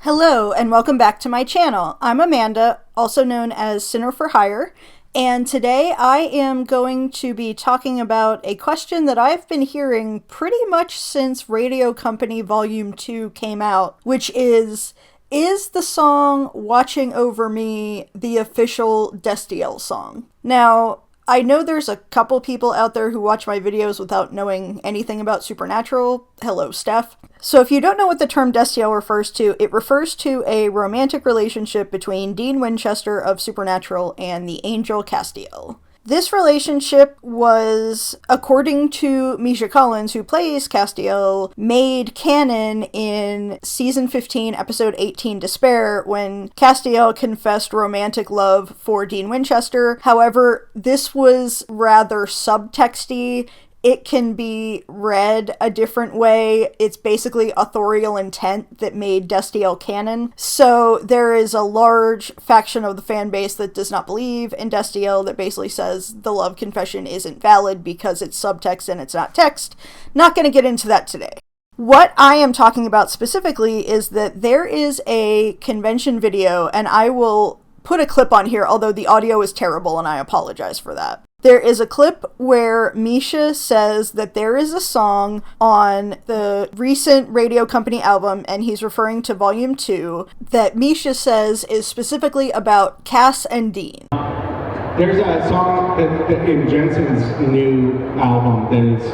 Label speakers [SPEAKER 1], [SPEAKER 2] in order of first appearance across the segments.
[SPEAKER 1] Hello, and welcome back to my channel. I'm Amanda, also known as Sinner for Hire, and today I am going to be talking about a question that I've been hearing pretty much since Radio Company Volume 2 came out, which is the song Watching Over Me the official Destiel song? Now, I know there's a couple people out there who watch my videos without knowing anything about Supernatural. Hello, Steph. So if you don't know what the term Destiel refers to, it refers to a romantic relationship between Dean Winchester of Supernatural and the angel Castiel. This relationship was, according to Misha Collins, who plays Castiel, made canon in Season 15, Episode 18, Despair, when Castiel confessed romantic love for Dean Winchester. However, this was rather subtexty. It can be read a different way. It's basically authorial intent that made Destiel canon. So there is a large faction of the fan base that does not believe in Destiel, that basically says the love confession isn't valid because it's subtext and it's not text. Not going to get into that today. What I am talking about specifically is that there is a convention video, and I will put a clip on here, although the audio is terrible and I apologize for that. There is a clip where Misha says that there is a song on the recent Radio Company album, and he's referring to Volume 2, that Misha says is specifically about Cass and Dean.
[SPEAKER 2] There's a song that in Jensen's new album that is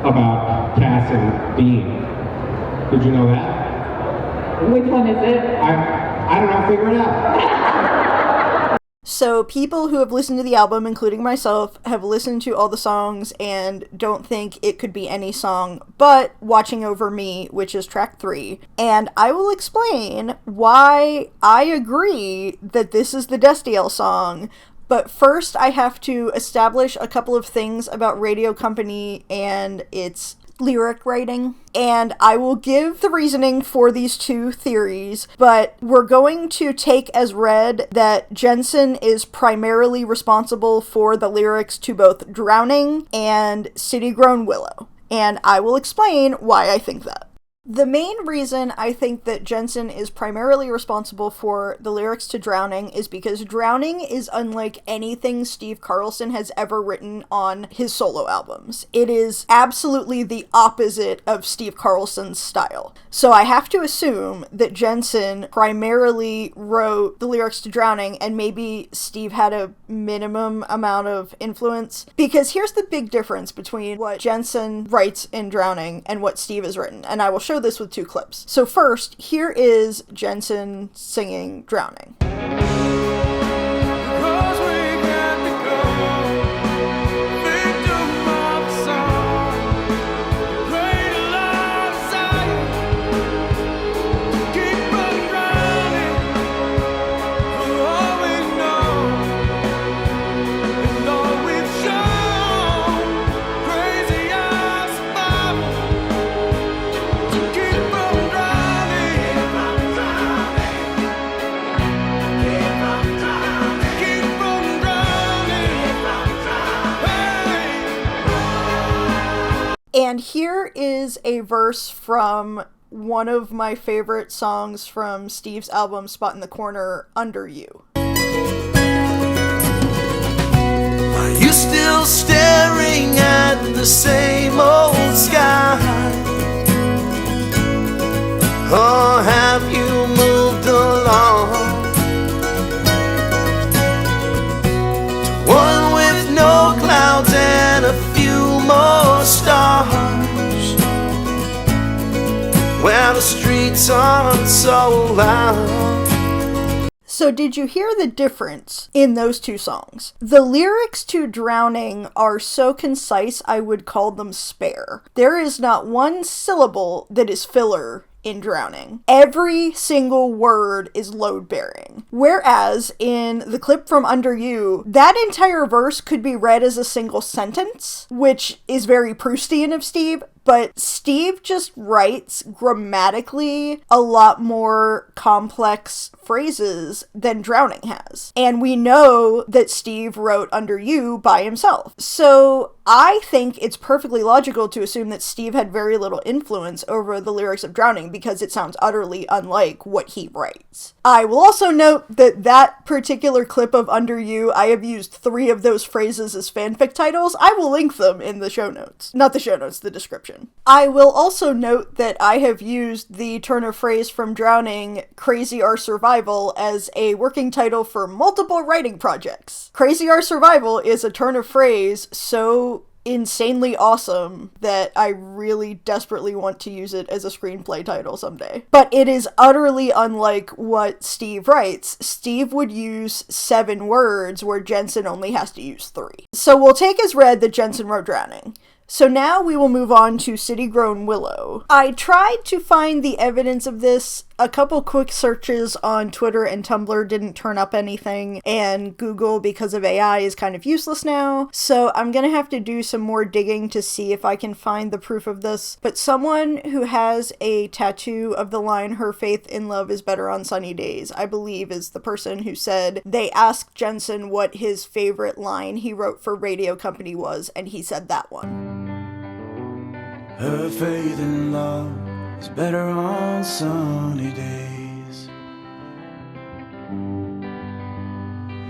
[SPEAKER 2] about Cass and Dean. Did you know that?
[SPEAKER 3] Which one is it?
[SPEAKER 2] I don't know, figure it out.
[SPEAKER 1] So people who have listened to the album, including myself, have listened to all the songs and don't think it could be any song but Watching Over Me, which is track 3. And I will explain why I agree that this is the Destiel song. But first I have to establish a couple of things about Radio Company and its lyric writing, and I will give the reasoning for these two theories, but we're going to take as read that Jensen is primarily responsible for the lyrics to both Drowning and City Grown Willow, and I will explain why I think that. The main reason I think that Jensen is primarily responsible for the lyrics to Drowning is because Drowning is unlike anything Steve Carlson has ever written on his solo albums. It is absolutely the opposite of Steve Carlson's style. So I have to assume that Jensen primarily wrote the lyrics to Drowning, and maybe Steve had a minimum amount of influence. Because here's the big difference between what Jensen writes in Drowning and what Steve has written, and I will show this with 2 clips. So first, here is Jensen singing Drowning. And here is a verse from one of my favorite songs from Steve's album, Spot in the Corner, Under You.
[SPEAKER 4] Are you still staring at the same old sky? Or have you moved along to one with no clouds and a few more stars, where the streets aren't so loud?
[SPEAKER 1] So did you hear the difference in those two songs? The lyrics to Drowning are so concise I would call them spare. There is not one syllable that is filler in Drowning. Every single word is load-bearing. Whereas in the clip from Under You, that entire verse could be read as a single sentence, which is very Proustian of Steve, but Steve just writes grammatically a lot more complex phrases than Drowning has. And we know that Steve wrote Under You by himself. So I think it's perfectly logical to assume that Steve had very little influence over the lyrics of Drowning because it sounds utterly unlike what he writes. I will also note that that particular clip of Under You, I have used 3 of those phrases as fanfic titles. I will link them in the show notes. Not the show notes, the description. I will also note that I have used the turn of phrase from Drowning, Crazy Our Survival, as a working title for multiple writing projects. Crazy Our Survival is a turn of phrase so insanely awesome that I really desperately want to use it as a screenplay title someday. But it is utterly unlike what Steve writes. Steve would use 7 words where Jensen only has to use 3. So we'll take as read that Jensen wrote Drowning. So now we will move on to City Grown Willow. I tried to find the evidence of this. A couple quick searches on Twitter and Tumblr didn't turn up anything, and Google, because of AI, is kind of useless now. So I'm gonna have to do some more digging to see if I can find the proof of this. But someone who has a tattoo of the line, "Her faith in love is better on sunny days," I believe is the person who said they asked Jensen what his favorite line he wrote for Radio Company was, and he said that one.
[SPEAKER 4] Her faith in love is better on sunny days.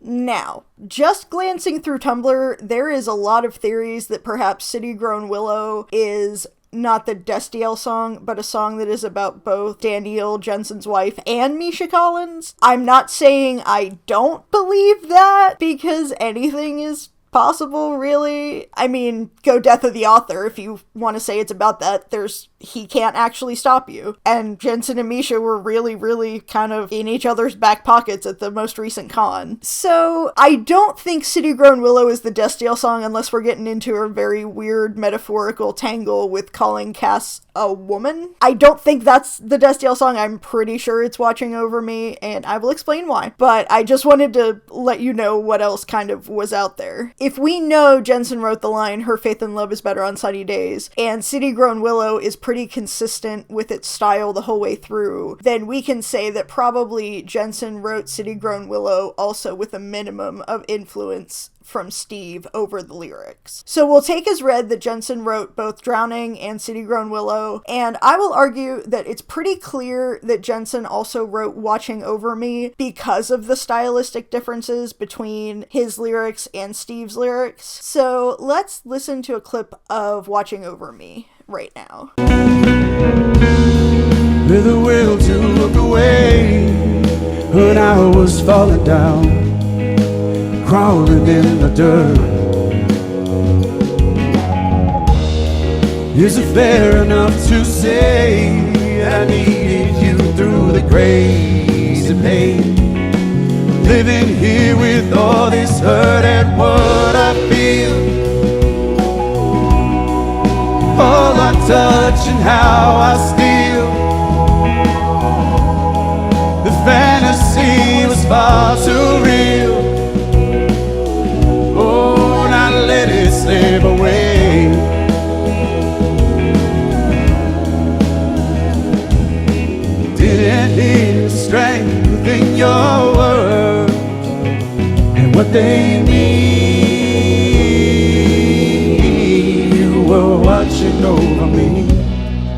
[SPEAKER 1] Now, just glancing through Tumblr, there is a lot of theories that perhaps City Grown Willow is not the Destiel song, but a song that is about both Danielle, Jensen's wife, and Misha Collins. I'm not saying I don't believe that, because anything is possible, really. I mean, go Death of the Author if you want to say it's about that. He can't actually stop you. And Jensen and Misha were really, really kind of in each other's back pockets at the most recent con. So I don't think City Grown Willow is the Destiel song unless we're getting into a very weird metaphorical tangle with calling Cass a woman. I don't think that's the Destiel song. I'm pretty sure it's Watching Over Me, and I will explain why. But I just wanted to let you know what else kind of was out there. If we know Jensen wrote the line, "Her faith in love is better on sunny days," and City Grown Willow is pretty consistent with its style the whole way through, then we can say that probably Jensen wrote City Grown Willow also with a minimum of influence from Steve over the lyrics. So we'll take as read that Jensen wrote both Drowning and City Grown Willow, and I will argue that it's pretty clear that Jensen also wrote Watching Over Me because of the stylistic differences between his lyrics and Steve's lyrics. So let's listen to a clip of Watching Over Me right now.
[SPEAKER 3] With a will to look away when I was falling down, crawling in the dirt. Is it fair enough to say I needed you through the crazy pain? Living here with all this hurt and what I feel, all I touch and how I steal. The fantasy was far too real. Oh, and I let it slip away. Didn't hear the strength within your words and what they mean. You were watching over me.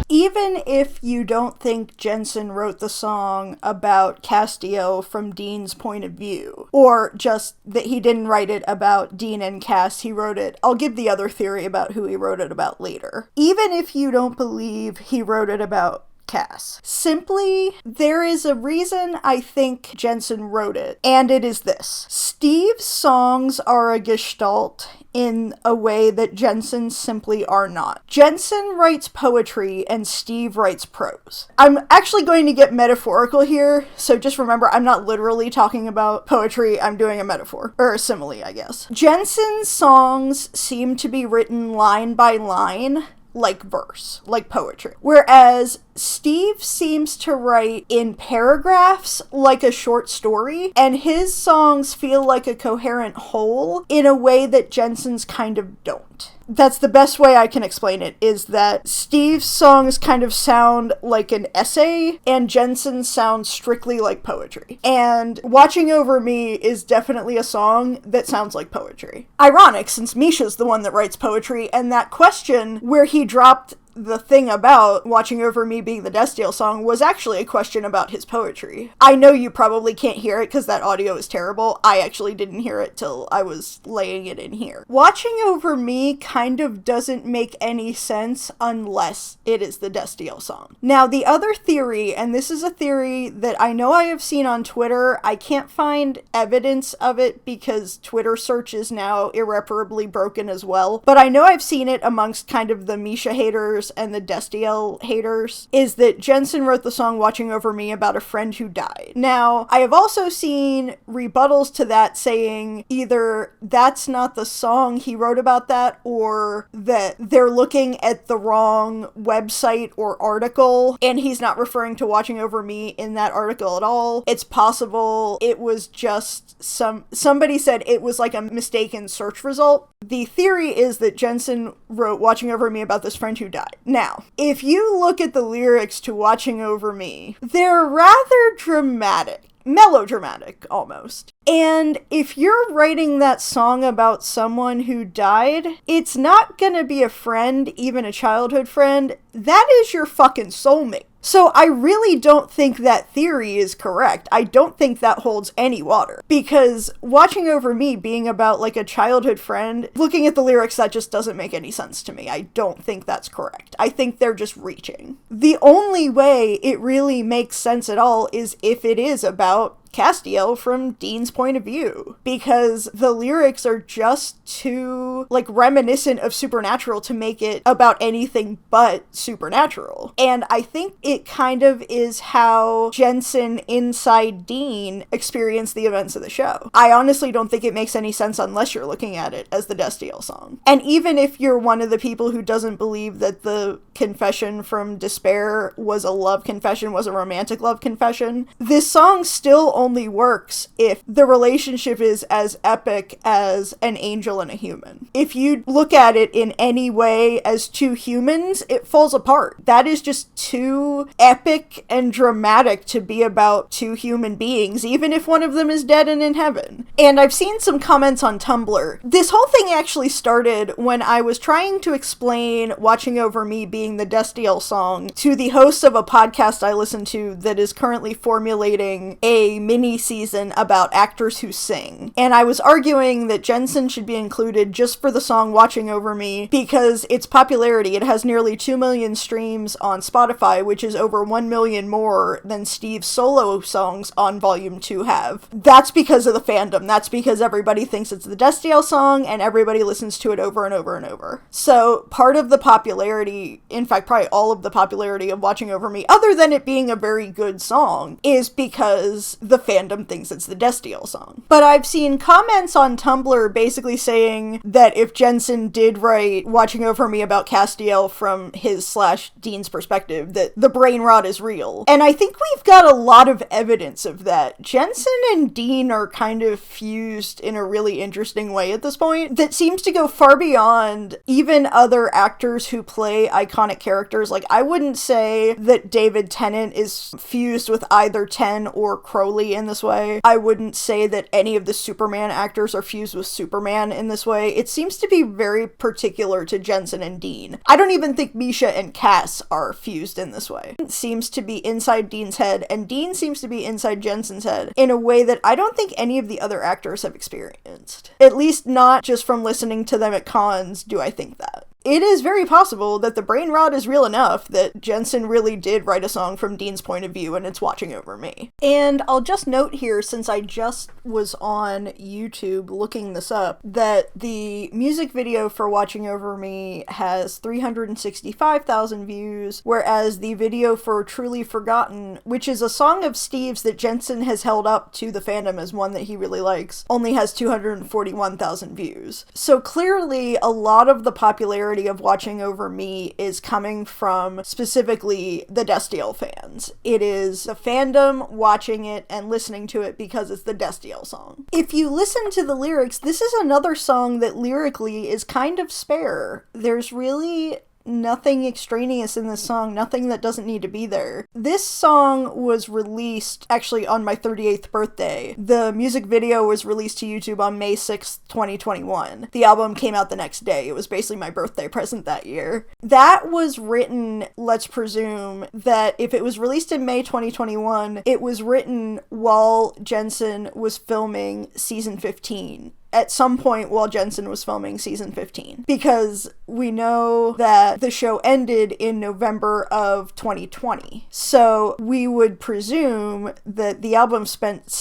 [SPEAKER 1] Even if you don't think Jensen wrote the song about Castiel from Dean's point of view, or just that he didn't write it about Dean and Cass, he wrote it, I'll give the other theory about who he wrote it about later. Even if you don't believe he wrote it about Cass, simply, there is a reason I think Jensen wrote it, and it is this. Steve's songs are a gestalt in a way that Jensen simply are not. Jensen writes poetry and Steve writes prose. I'm actually going to get metaphorical here, so just remember I'm not literally talking about poetry, I'm doing a metaphor, or a simile, I guess. Jensen's songs seem to be written line by line, like verse, like poetry. Whereas Steve seems to write in paragraphs like a short story, and his songs feel like a coherent whole in a way that Jensen's kind of don't. That's the best way I can explain it, is that Steve's songs kind of sound like an essay, and Jensen's sounds strictly like poetry. And Watching Over Me is definitely a song that sounds like poetry. Ironic, since Misha's the one that writes poetry, and that question where he dropped the thing about Watching Over Me being the Destiel song was actually a question about his poetry. I know you probably can't hear it because that audio is terrible. I actually didn't hear it till I was laying it in here. Watching Over Me kind of doesn't make any sense unless it is the Destiel song. Now, the other theory, and this is a theory that I know I have seen on Twitter, I can't find evidence of it because Twitter search is now irreparably broken as well, but I know I've seen it amongst kind of the Misha haters and the Destiel haters, is that Jensen wrote the song Watching Over Me about a friend who died. Now, I have also seen rebuttals to that saying either that's not the song he wrote about that, or that they're looking at the wrong website or article, and he's not referring to Watching Over Me in that article at all. It's possible it was just somebody said it was like a mistaken search result. The theory is that Jensen wrote Watching Over Me about this friend who died. Now, if you look at the lyrics to Watching Over Me, they're rather dramatic. Melodramatic, almost. And if you're writing that song about someone who died, it's not gonna be a friend, even a childhood friend. That is your fucking soulmate. So I really don't think that theory is correct. I don't think that holds any water. Because Watching Over Me being about like a childhood friend, looking at the lyrics, that just doesn't make any sense to me. I don't think that's correct. I think they're just reaching. The only way it really makes sense at all is if it is about Castiel from Dean's point of view, because the lyrics are just too like reminiscent of Supernatural to make it about anything but Supernatural. And I think it kind of is how Jensen inside Dean experienced the events of the show. I honestly don't think it makes any sense unless you're looking at it as the Destiel song. And even if you're one of the people who doesn't believe that the confession from Despair was a love confession, was a romantic love confession, this song still only works if the relationship is as epic as an angel and a human. If you look at it in any way as two humans, it falls apart. That is just too epic and dramatic to be about two human beings, even if one of them is dead and in heaven. And I've seen some comments on Tumblr. This whole thing actually started when I was trying to explain Watching Over Me being the Destiel song to the host of a podcast I listen to that is currently formulating a mini season about actors who sing. And I was arguing that Jensen should be included just for the song Watching Over Me because its popularity, it has nearly 2 million streams on Spotify, which is over 1 million more than Steve's solo songs on Volume 2 have. That's because of the fandom. That's because everybody thinks it's the Destiel song and everybody listens to it over and over and over. So part of the popularity, in fact probably all of the popularity of Watching Over Me, other than it being a very good song, is because the fandom thinks it's the Destiel song. But I've seen comments on Tumblr basically saying that if Jensen did write Watching Over Me about Castiel from his/Dean's perspective, that the brain rot is real. And I think we've got a lot of evidence of that. Jensen and Dean are kind of fused in a really interesting way at this point that seems to go far beyond even other actors who play iconic characters. Like, I wouldn't say that David Tennant is fused with either Ten or Crowley in this way. I wouldn't say that any of the Superman actors are fused with Superman in this way. It seems to be very particular to Jensen and Dean. I don't even think Misha and Cass are fused in this way. It seems to be inside Dean's head, and Dean seems to be inside Jensen's head in a way that I don't think any of the other actors have experienced. At least not just from listening to them at cons do I think that. It is very possible that the brain rot is real enough that Jensen really did write a song from Dean's point of view and it's Watching Over Me. And I'll just note here, since I just was on YouTube looking this up, that the music video for Watching Over Me has 365,000 views, whereas the video for Truly Forgotten, which is a song of Steve's that Jensen has held up to the fandom as one that he really likes, only has 241,000 views. So clearly a lot of the popularity majority of Watching Over Me is coming from specifically the Destiel fans. It is the fandom watching it and listening to it because it's the Destiel song. If you listen to the lyrics, this is another song that lyrically is kind of spare. There's really nothing extraneous in this song, nothing that doesn't need to be there. This song was released actually on my 38th birthday. The music video was released to YouTube on May 6th, 2021. The album came out the next day. It was basically my birthday present that year. That was written, let's presume, that if it was released in May 2021, it was written while Jensen was filming season 15. At some point while Jensen was filming season 15, because we know that the show ended in November of 2020. So we would presume that the album spent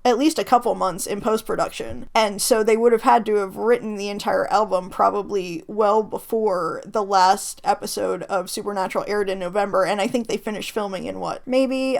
[SPEAKER 1] at least a couple months in post-production. And so they would have had to have written the entire album probably well before the last episode of Supernatural aired in November. And I think they finished filming in maybe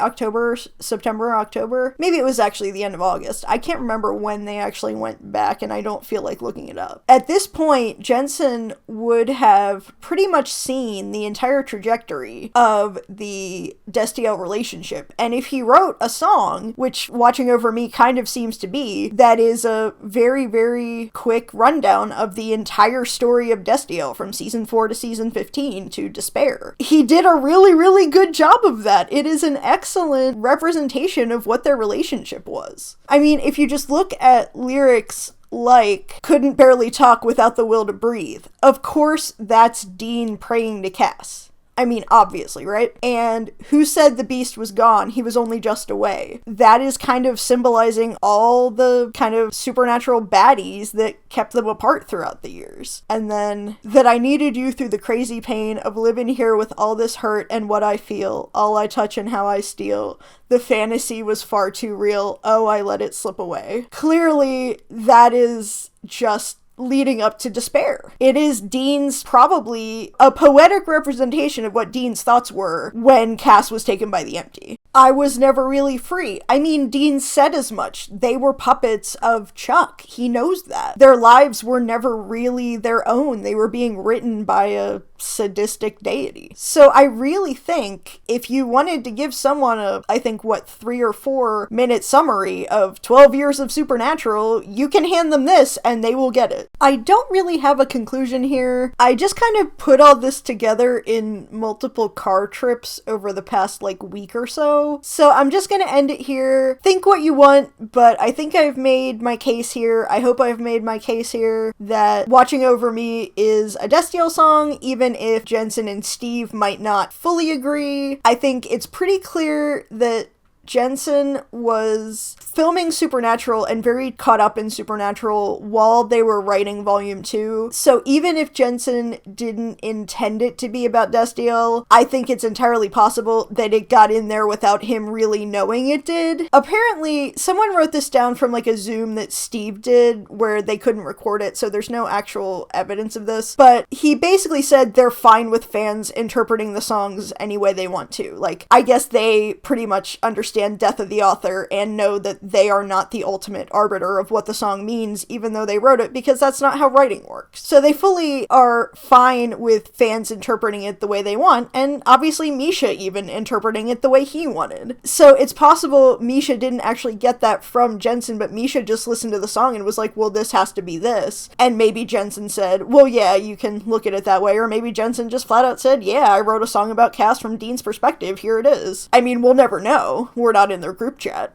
[SPEAKER 1] September, October? Maybe it was actually the end of August. I can't remember when they actually went back, and I don't feel like looking it up. At this point, Jensen would have pretty much seen the entire trajectory of the Destiel relationship. And if he wrote a song, which Watching Over Me kind of seems to be, that is a very, very quick rundown of the entire story of Destiel from season 4 to season 15 to Despair. He did a really, really good job of that. It is an excellent representation of what their relationship was. I mean, if you just look at lyrics like couldn't barely talk without the will to breathe, of course that's Dean praying to Cass. I mean, obviously, right? And who said the beast was gone? He was only just away. That is kind of symbolizing all the kind of supernatural baddies that kept them apart throughout the years. And then, that I needed you through the crazy pain of living here with all this hurt and what I feel, all I touch and how I steal. The fantasy was far too real. Oh, I let it slip away. Clearly, that is just leading up to Despair. It is Dean's probably a poetic representation of what Dean's thoughts were when Cass was taken by the Empty. I was never really free. I mean, Dean said as much. They were puppets of Chuck. He knows that. Their lives were never really their own. They were being written by a sadistic deity. So I really think if you wanted to give someone a, 3 or 4 minute summary of 12 years of Supernatural, you can hand them this and they will get it. I don't really have a conclusion here. I just kind of put all this together in multiple car trips over the past week or so. So I'm just gonna end it here. Think what you want, but I think I've made my case here. I hope I've made my case here that Watching Over Me is a Destiel song, even if Jensen and Steve might not fully agree. I think it's pretty clear that Jensen was filming Supernatural and very caught up in Supernatural while they were writing Volume 2. So even if Jensen didn't intend it to be about Destiel, I think it's entirely possible that it got in there without him really knowing it did. Apparently, someone wrote this down from a Zoom that Steve did where they couldn't record it, so there's no actual evidence of this. But he basically said they're fine with fans interpreting the songs any way they want to. I guess they pretty much understand death of the author and know that they are not the ultimate arbiter of what the song means, even though they wrote it, because that's not how writing works. So they fully are fine with fans interpreting it the way they want, and obviously Misha even interpreting it the way he wanted. So it's possible Misha didn't actually get that from Jensen, but Misha just listened to the song and was like, well, this has to be this. And maybe Jensen said, well, yeah, you can look at it that way. Or maybe Jensen just flat out said, yeah, I wrote a song about Cass from Dean's perspective. Here it is. I mean, we'll never know. We're not in their group chat.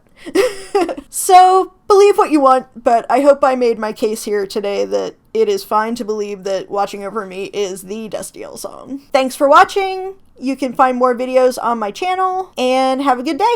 [SPEAKER 1] So, believe what you want, but I hope I made my case here today that it is fine to believe that Watching Over Me is the Destiel song. Thanks for watching. You can find more videos on my channel, and have a good day.